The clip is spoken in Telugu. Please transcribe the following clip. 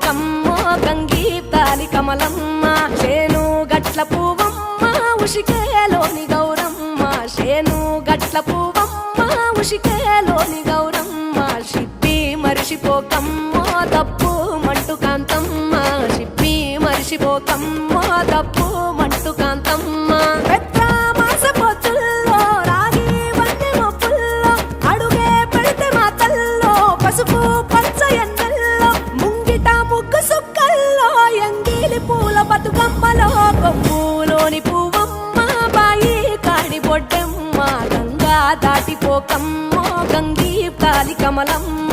మరిసిపోకమ్మో గంగి తాలి కమలమ్మ చేను గట్ల పువ్వమ్మ ఉషికేలోని గౌరమ్మ చేను గట్ల పువ్వమ్మ ఉషికేలోని గౌరమ్మ షిప్పి మరిసిపోకమ్మో తప్పు మంటు కాంతమ్మ షిప్పి మరిసిపోకమ్మో తప్పు మంటు కాంతమ్మ పసుపు పచ్చ ఎన్నెల్లో ముంగిట ముగ్గు సుక్కల్లో ఎంగిలి పూల బతుకమ్మలో కొమ్ములోని పువ్వమ్మ బాయి కాడి బొడ్డమ్మ గంగా దాటిపోకమ్మో గంగి తాలి కమలమ్మ